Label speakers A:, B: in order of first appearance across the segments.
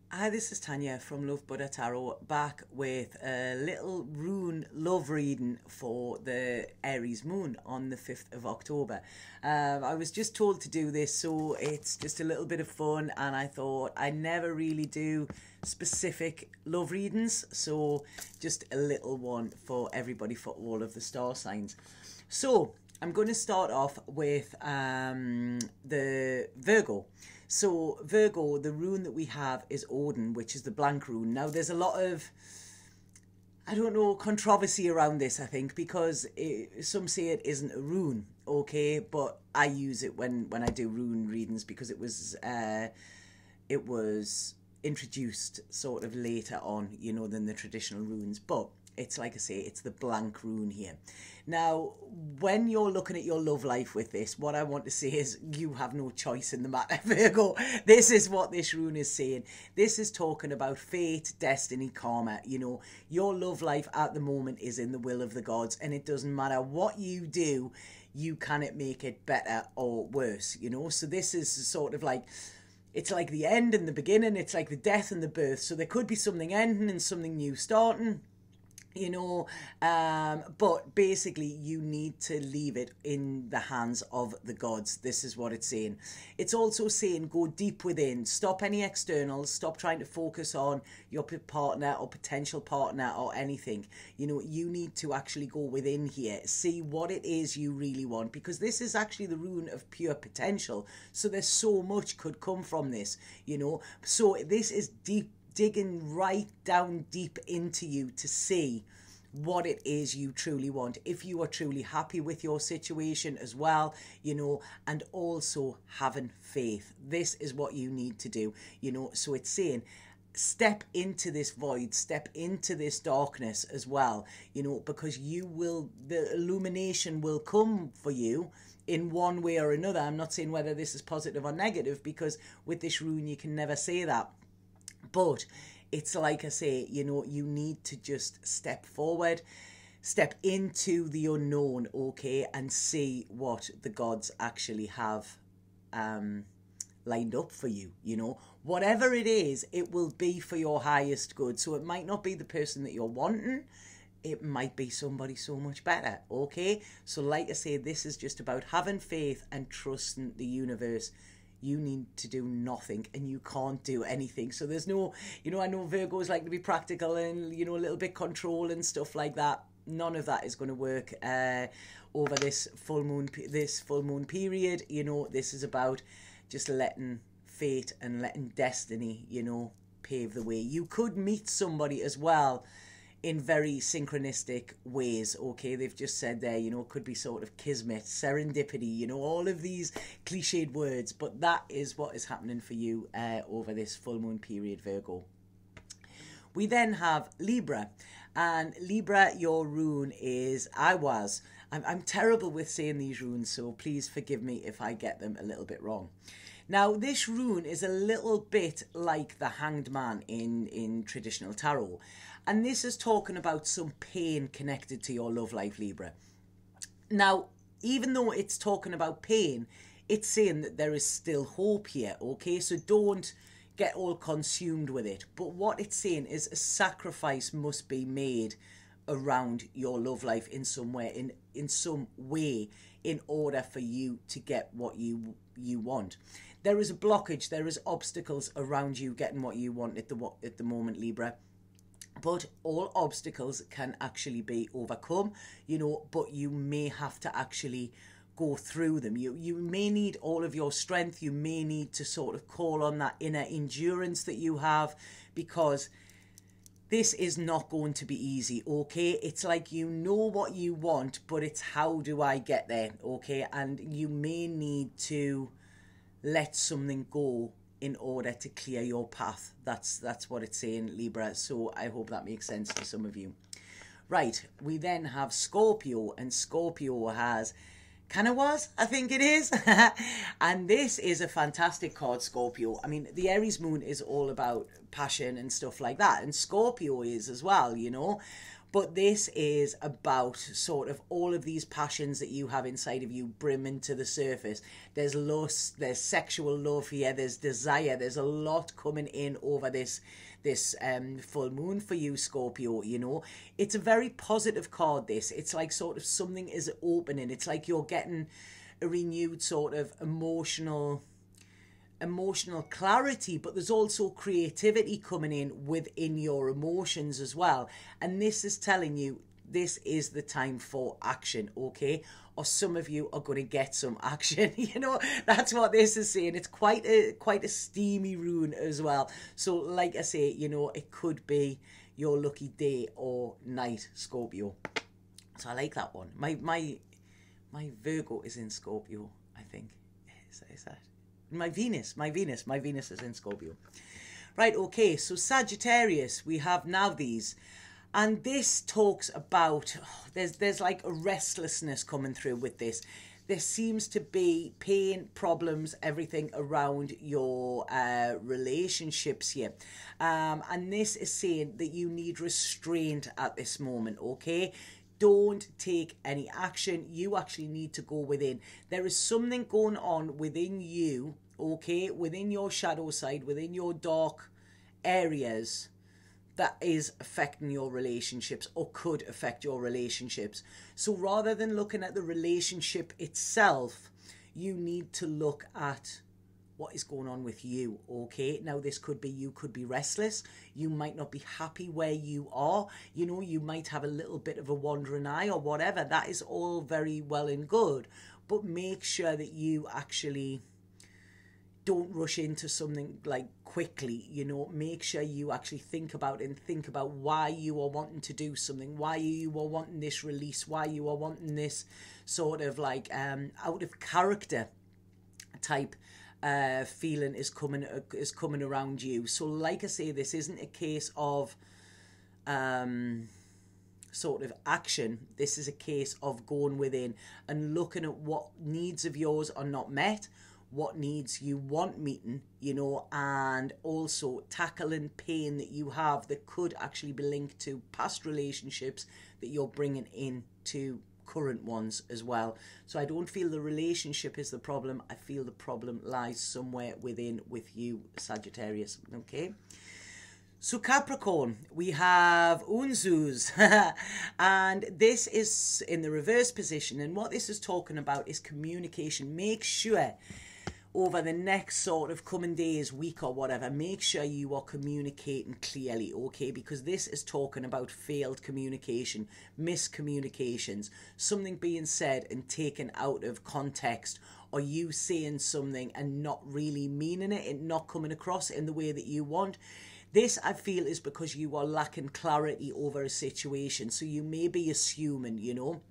A: Hi, this is Tanya from Love Buddha Tarot, back with a little rune love reading for the Aries moon on the 5th of October. I was just told to do this, so it's just a little bit of fun, and I thought I never really do specific love readings, so just a little one for everybody, for all of the star signs. So I'm going to start off with the Virgo. So Virgo, the rune that we have is Odin, which is the blank rune. Now there's a lot of, I don't know, controversy around this, I think, because some say it isn't a rune, okay, but I use it when I do rune readings because it was introduced sort of later on, you know, than the traditional runes. But it's like I say, it's the blank rune here. Now, when you're looking at your love life with this, what I want to say is you have no choice in the matter, Virgo. This is what this rune is saying. This is talking about fate, destiny, karma. You know, your love life at the moment is in the will of the gods, and it doesn't matter what you do, you cannot make it better or worse, you know. So this is sort of like, it's like the end and the beginning. It's like the death and the birth. So there could be something ending and something new starting, you know, but basically you need to leave it in the hands of the gods. This is what it's saying. It's also saying go deep within, stop any externals, stop trying to focus on your partner or potential partner or anything. You know, you need to actually go within here, see what it is you really want, because this is actually the rune of pure potential. So there's so much could come from this, you know. So this is deep, digging right down deep into you to see what it is you truly want, if you are truly happy with your situation as well, you know, and also having faith. This is what you need to do, you know. So it's saying step into this void, step into this darkness as well, you know, because you will, the illumination will come for you in one way or another. I'm not saying whether this is positive or negative, because with this rune you can never say that. But it's like I say, you know, you need to just step forward, step into the unknown, okay, and see what the gods actually have lined up for you, you know. Whatever it is, it will be for your highest good. So it might not be the person that you're wanting. It might be somebody so much better, okay? So like I say, this is just about having faith and trusting the universe. You need to do nothing and you can't do anything. So there's no, you know, I know Virgos like to be practical and, you know, a little bit control and stuff like that. None of that is going to work over this full moon period. You know, this is about just letting fate and letting destiny, you know, pave the way. You could meet somebody as well in very synchronistic ways, okay? They've just said there, you know, it could be sort of kismet, serendipity, you know, all of these cliched words, but that is what is happening for you over this full moon period, Virgo. We then have Libra, and Libra, your rune is I'm terrible with saying these runes, so please forgive me if I get them a little bit wrong. Now, this rune is a little bit like the Hanged Man in traditional tarot. And this is talking about some pain connected to your love life, Libra. Now, even though it's talking about pain, it's saying that there is still hope here, okay? So don't get all consumed with it. But what it's saying is a sacrifice must be made around your love life in some way, in some way, in order for you to get what you want. There is a blockage, there is obstacles around you getting what you want at the moment, Libra. But all obstacles can actually be overcome, you know, but you may have to actually go through them. You may need all of your strength. You may need to sort of call on that inner endurance that you have, because this is not going to be easy, okay? It's like you know what you want, but it's how do I get there, okay? And you may need to let something go in order to clear your path. That's what it's saying, Libra. So I hope that makes sense to some of you. Right, we then have Scorpio, and Scorpio has Canawas, I think it is. And this is a fantastic card, Scorpio. I mean, the Aries moon is all about passion and stuff like that, and Scorpio is as well, you know. But this is about sort of all of these passions that you have inside of you brimming to the surface. There's lust, there's sexual love here, there's desire, there's a lot coming in over this full moon for you, Scorpio, you know. It's a very positive card, this. It's like sort of something is opening. It's like you're getting a renewed sort of emotional clarity, but there's also creativity coming in within your emotions as well. And this is telling you this is the time for action, okay? Or some of you are going to get some action. You know, that's what this is saying. It's quite a steamy rune as well. So like I say, you know, it could be your lucky day or night, Scorpio. So I like that one. My Virgo is in Scorpio, I think. Is that my Venus is in Scorpio. Right, okay, so Sagittarius, we have now these. And this talks about, there's like a restlessness coming through with this. There seems to be pain, problems, everything around your relationships here. And this is saying that you need restraint at this moment, okay? Don't take any action. You actually need to go within. There is something going on within you, okay? Within your shadow side, within your dark areas, that is affecting your relationships or could affect your relationships. So rather than looking at the relationship itself, you need to look at what is going on with you, okay? Now, this could be, you could be restless. You might not be happy where you are. You know, you might have a little bit of a wandering eye or whatever. That is all very well and good. But make sure that you actually don't rush into something like quickly, you know. Make sure you actually think about it and think about why you are wanting to do something, why you are wanting this release, why you are wanting this sort of like out of character type feeling is coming around you. So like I say, this isn't a case of sort of action. This is a case of going within and looking at what needs of yours are not met, what needs you want meeting, you know, and also tackling pain that you have that could actually be linked to past relationships that you're bringing into current ones as well. So I don't feel the relationship is the problem. I feel the problem lies somewhere within with you, Sagittarius, okay? So Capricorn, we have Unzus, and this is in the reverse position, and what this is talking about is communication. Make sure over the next sort of coming days, week or whatever, make sure you are communicating clearly, okay? Because this is talking about failed communication, miscommunications, something being said and taken out of context, or you saying something and not really meaning it and not coming across in the way that you want. This, I feel, is because you are lacking clarity over a situation. So you may be assuming, you know,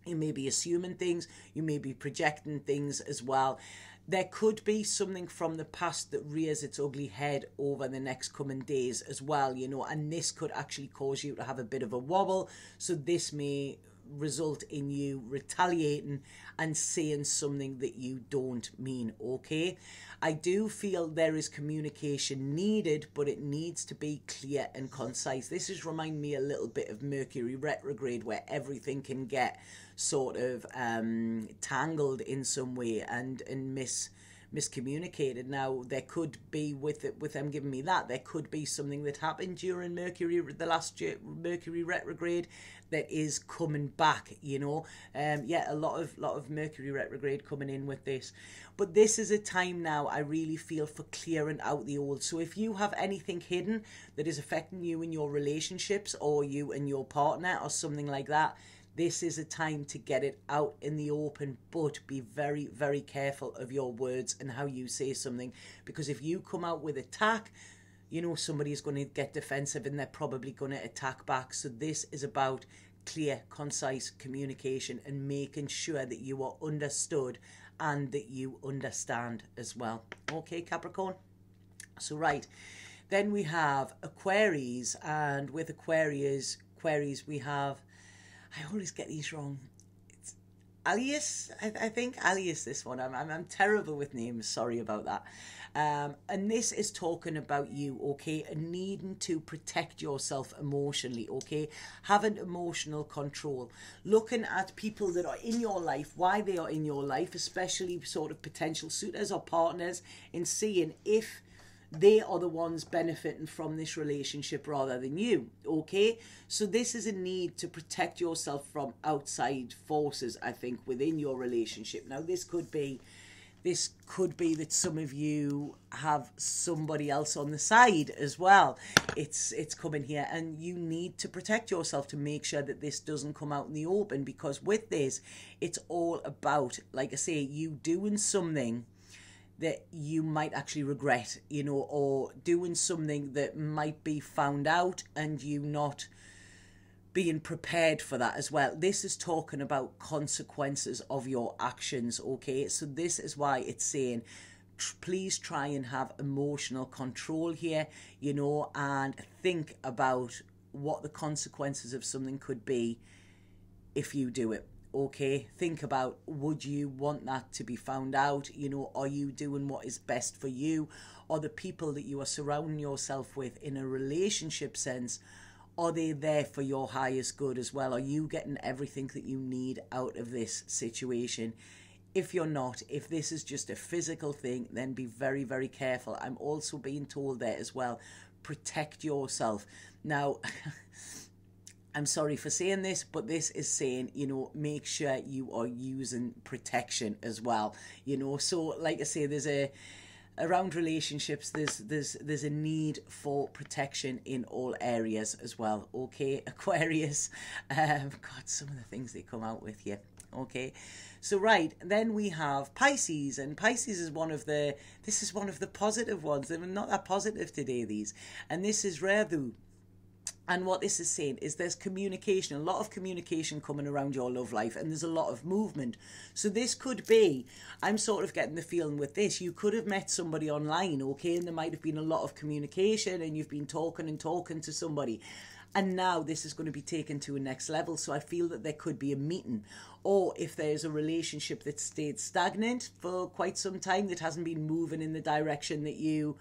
A: you may be assuming things, you may be projecting things as well. There could be something from the past that rears its ugly head over the next coming days as well, you know, and this could actually cause you to have a bit of a wobble. So this may result in you retaliating and saying something that you don't mean, okay? I do feel there is communication needed, but it needs to be clear and concise. This is remind me a little bit of Mercury retrograde, where everything can get sort of tangled in some way and miscommunicated. Now, there could be, with them giving me that, there could be something that happened during the last year, Mercury retrograde, that is coming back, you know. Yeah, a lot of Mercury retrograde coming in with this. But this is a time now, I really feel, for clearing out the old. So if you have anything hidden that is affecting you in your relationships, or you and your partner, or something like that, this is a time to get it out in the open, but be very, very careful of your words and how you say something. Because if you come out with attack, you know, somebody is going to get defensive and they're probably going to attack back. So this is about clear, concise communication and making sure that you are understood and that you understand as well. Okay, Capricorn? So, right. Then we have Aquarius, and with Aquarius we have... I always get these wrong. It's Alias, I think Alias, this one. I'm terrible with names, sorry about that. And this is talking about you, okay, needing to protect yourself emotionally, okay, having emotional control, looking at people that are in your life, why they are in your life, especially sort of potential suitors or partners, and seeing if they are the ones benefiting from this relationship rather than you, okay? So this is a need to protect yourself from outside forces, I think, within your relationship. Now, this could be that some of you have somebody else on the side as well. It's coming here, and you need to protect yourself to make sure that this doesn't come out in the open, because with this, it's all about, like I say, you doing something that you might actually regret, you know, or doing something that might be found out and you not being prepared for that as well. This is talking about consequences of your actions, okay? So this is why it's saying, please try and have emotional control here, you know, and think about what the consequences of something could be if you do it. Okay, think about, would you want that to be found out? You know, are you doing what is best for you? Or the people that you are surrounding yourself with in a relationship sense, are they there for your highest good as well? Are you getting everything that you need out of this situation? If you're not, if this is just a physical thing, then be very, very careful. I'm also being told there as well, protect yourself. Now, I'm sorry for saying this, but this is saying, you know, make sure you are using protection as well. You know, so like I say, around relationships, there's a need for protection in all areas as well. Okay, Aquarius, God, some of the things they come out with here. Okay, so right, then we have Pisces, and Pisces is one of the positive ones. They're not that positive today, these, and this is rare though. And what this is saying is there's communication, a lot of communication coming around your love life, and there's a lot of movement. So this could be, I'm sort of getting the feeling with this, you could have met somebody online, okay, and there might have been a lot of communication and you've been talking to somebody. And now this is going to be taken to a next level. So I feel that there could be a meeting. Or if there's a relationship that stayed stagnant for quite some time, that hasn't been moving in the direction that you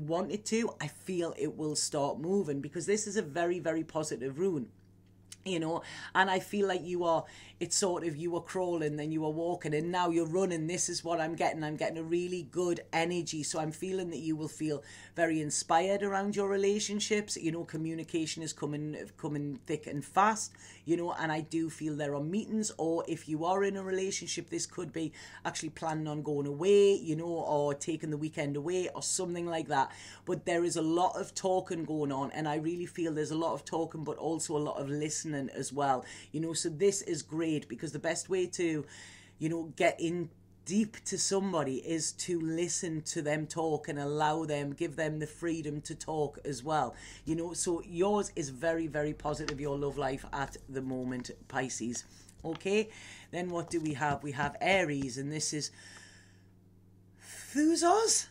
A: want it to, I feel it will start moving, because this is a very, very positive rune, you know, and I feel like you are crawling, then you are walking, and now you're running. This is what I'm getting a really good energy. So I'm feeling that you will feel very inspired around your relationships, you know, communication is coming thick and fast, you know, and I do feel there are meetings, or if you are in a relationship, this could be actually planning on going away, you know, or taking the weekend away or something like that. But there is a lot of talking going on, and I really feel there's a lot of talking, but also a lot of listening as well, you know. So this is great, because the best way to, you know, get in deep to somebody is to listen to them talk and give them the freedom to talk as well, you know. So yours is very, very positive, your love life at the moment, Pisces. Okay, then what do we have? We have Aries, and this is Thuzos,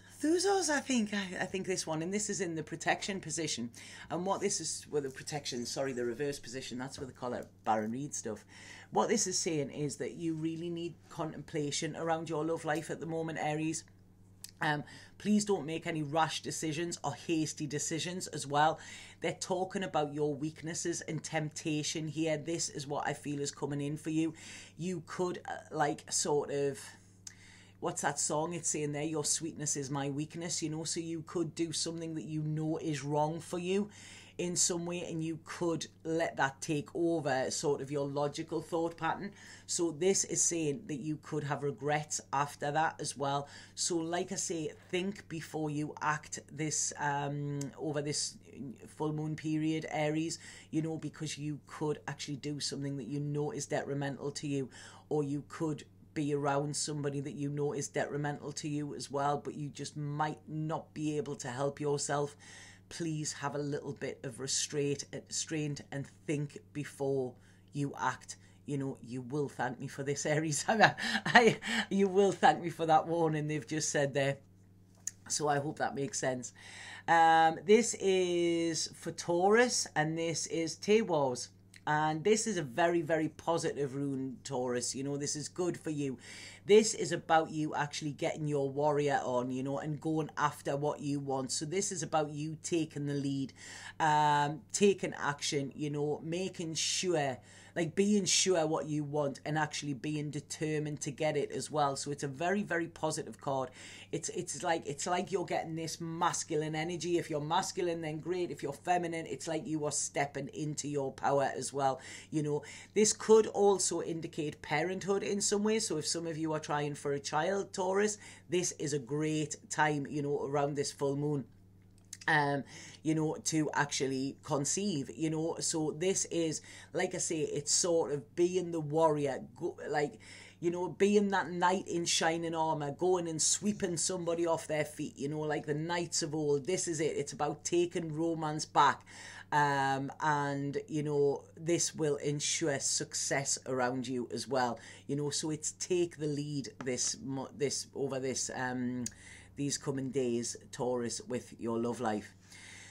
A: I think this one, and this is in the protection position. And what this is, well, the protection, sorry, the reverse position, that's where they call it Baron Reed stuff. What this is saying is that you really need contemplation around your love life at the moment, Aries. Please don't make any rash decisions or hasty decisions as well. They're talking about your weaknesses and temptation here. This is what I feel is coming in for you. You could what's that song? It's saying there, your sweetness is my weakness, you know. So you could do something that you know is wrong for you in some way, and you could let that take over sort of your logical thought pattern. So this is saying that you could have regrets after that as well. So like I say, think before you act this over this full moon period, Aries, you know, because you could actually do something that you know is detrimental to you, or you could be around somebody that you know is detrimental to you as well, but you just might not be able to help yourself. Please have a little bit of restraint and think before you act. You know, you will thank me for this, Aries. You will thank me for that warning they've just said there. So I hope that makes sense. This is for Taurus, and this is Tawars. And this is a very, very positive rune, Taurus. You know, this is good for you. This is about you actually getting your warrior on, you know, and going after what you want. So this is about you taking the lead, taking action, you know, making sure, like being sure what you want and actually being determined to get it as well. So it's a very, very positive card. It's like you're getting this masculine energy. If you're masculine, then great. If you're feminine, it's like you are stepping into your power as well. You know, this could also indicate parenthood in some way. So if some of you are trying for a child, Taurus, this is a great time, you know, around this full moon. You know, to actually conceive, you know. So this is, like I say, it's sort of being the warrior, like, you know, being that knight in shining armor, going and sweeping somebody off their feet, you know, like the knights of old. This is it. It's about taking romance back. And, you know, this will ensure success around you as well, you know. So it's take the lead these coming days, Taurus, with your love life.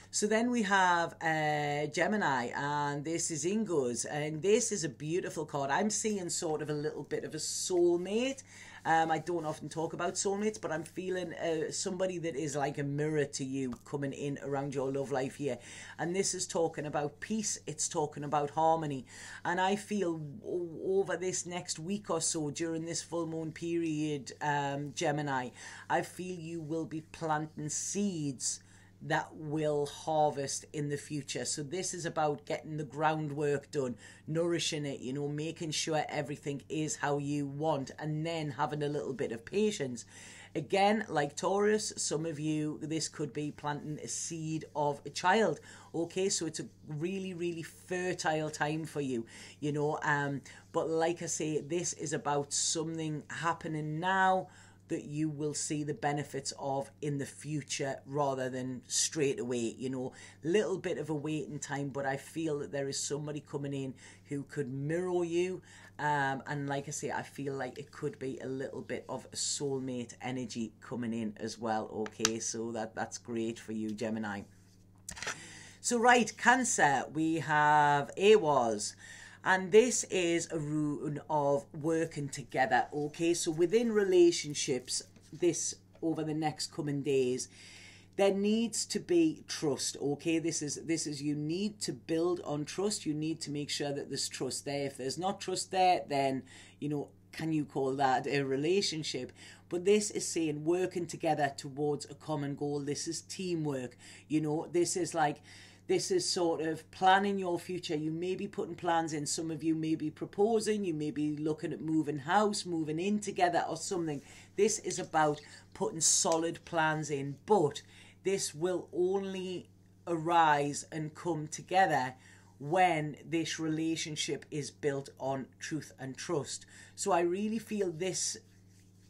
A: So then we have Gemini, and this is Ingo's, and this is a beautiful card. I'm seeing sort of a little bit of a soulmate. I don't often talk about soulmates, but I'm feeling somebody that is like a mirror to you coming in around your love life here. And this is talking about peace. It's talking about harmony. And I feel over this next week or so, during this full moon period, Gemini, I feel you will be planting seeds that will harvest in the future. So this is about getting the groundwork done, nourishing it, you know, making sure everything is how you want, and then having a little bit of patience. Again, like Taurus, some of you, this could be planting a seed of a child. Okay, so it's a really, really fertile time for you, you know. But like I say, this is about something happening now that you will see the benefits of in the future rather than straight away, you know. Little bit of a waiting time, but I feel that there is somebody coming in who could mirror you. And like I say, I feel like it could be a little bit of a soulmate energy coming in as well. Okay, so that's great for you, Gemini. So right, Cancer, we have Aries. And this is a rune of working together, okay? So within relationships, this over the next coming days, there needs to be trust, okay? This is you need to build on trust. You need to make sure that there's trust there. If there's not trust there, then, you know, can you call that a relationship? But this is saying working together towards a common goal. This is teamwork, you know. This is sort of planning your future. You may be putting plans in. Some of you may be proposing. You may be looking at moving house, moving in together or something. This is about putting solid plans in. But this will only arise and come together when this relationship is built on truth and trust. So I really feel this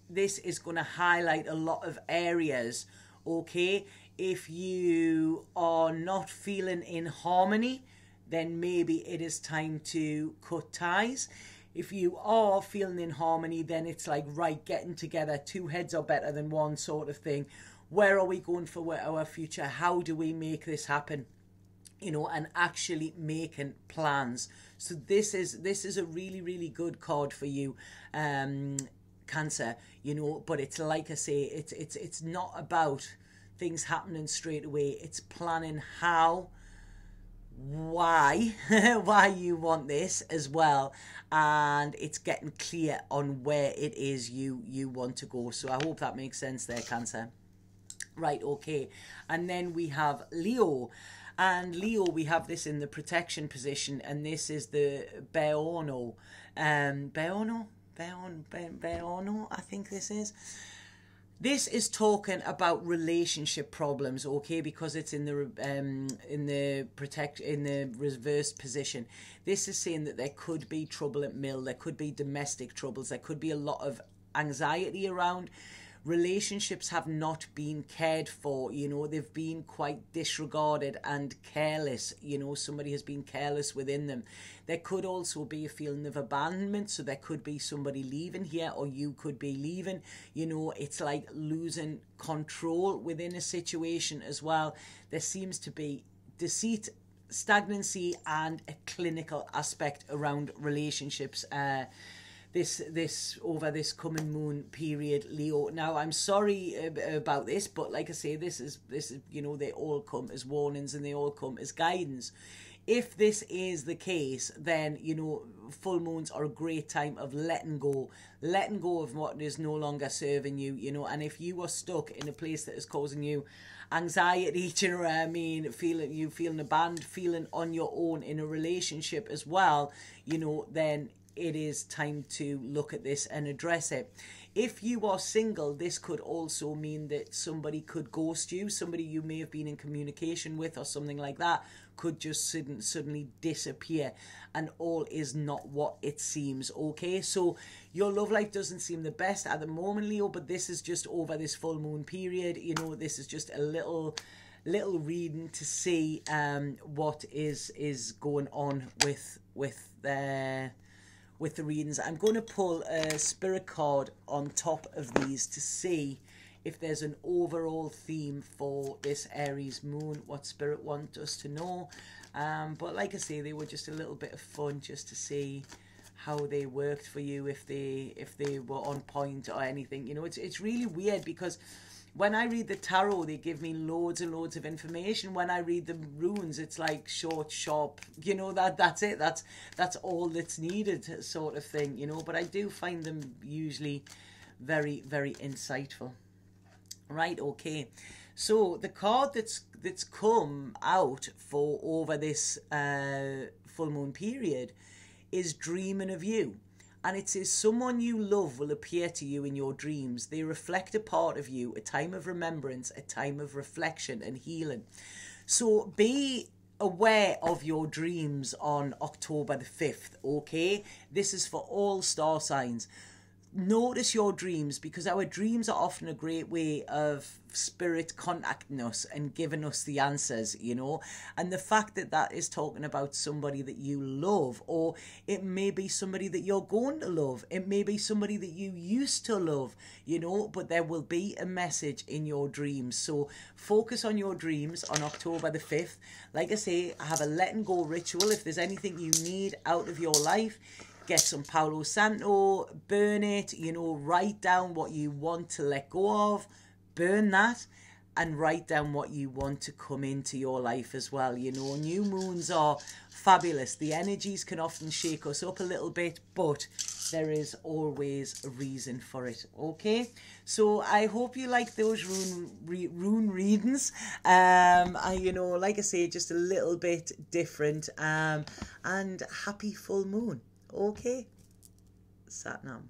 A: is going to highlight a lot of areas, okay? If you are not feeling in harmony, then maybe it is time to cut ties. If you are feeling in harmony, then it's like, right, getting together, two heads are better than one sort of thing. Where are we going for our future? How do we make this happen? You know, and actually making plans. So this is a really, really good card for you, Cancer, you know. But it's like I say, it's not about things happening straight away. It's planning how, why you want this as well, and it's getting clear on where it is you want to go. So I hope that makes sense there, Cancer. Right, okay. And then we have Leo. And Leo, we have this in the protection position, and this is the Beorno. Beorno, I think this is. This is talking about relationship problems, okay, because it's in the reversed position. This is saying that there could be trouble at mill, there could be domestic troubles, there could be a lot of anxiety around. Relationships have not been cared for, you know, they've been quite disregarded and careless, you know, somebody has been careless within them. There could also be a feeling of abandonment, so there could be somebody leaving here, or you could be leaving, you know. It's like losing control within a situation as well. There seems to be deceit stagnancy and a clinical aspect around relationships this over this coming moon period, Leo. Now, I'm sorry about this, but like I say, this is you know, they all come as warnings and they all come as guidance. If this is the case, then, you know, full moons are a great time of letting go of what is no longer serving you, you know. And if you are stuck in a place that is causing you anxiety, do you know what I mean, feeling abandoned, feeling on your own in a relationship as well, you know, then it is time to look at this and address it. If you are single, this could also mean that somebody could ghost you. Somebody you may have been in communication with or something like that could just suddenly disappear, and all is not what it seems, okay? So your love life doesn't seem the best at the moment, Leo, but this is just over this full moon period. You know, this is just a little reading to see what is going on with the readings. I'm going to pull a spirit card on top of these to see if there's an overall theme for this Aries moon, what spirit wants us to know. But like I say, they were just a little bit of fun just to see how they worked for you, if they were on point or anything. You know, it's really weird because when I read the tarot, they give me loads and loads of information. When I read the runes, it's like short, sharp, you know, that's it. That's all that's needed, sort of thing, you know. But I do find them usually very, very insightful. Right, okay. So the card that's come out for over this full moon period is Dreaming of You. And it says, someone you love will appear to you in your dreams. They reflect a part of you, a time of remembrance, a time of reflection and healing. So be aware of your dreams on October the 5th, okay? This is for all star signs. Notice your dreams, because our dreams are often a great way of spirit contacting us and giving us the answers, you know. And the fact that that is talking about somebody that you love, or it may be somebody that you're going to love, it may be somebody that you used to love, you know, but there will be a message in your dreams. So focus on your dreams on October the 5th. Like I say, have a letting go ritual. If there's anything you need out of your life, get some Palo Santo, burn it, you know, write down what you want to let go of, burn that, and write down what you want to come into your life as well. You know, new moons are fabulous. The energies can often shake us up a little bit, but there is always a reason for it, okay? So I hope you like those rune readings. You know, like I say, just a little bit different, and happy full moon. Okay, Satnam.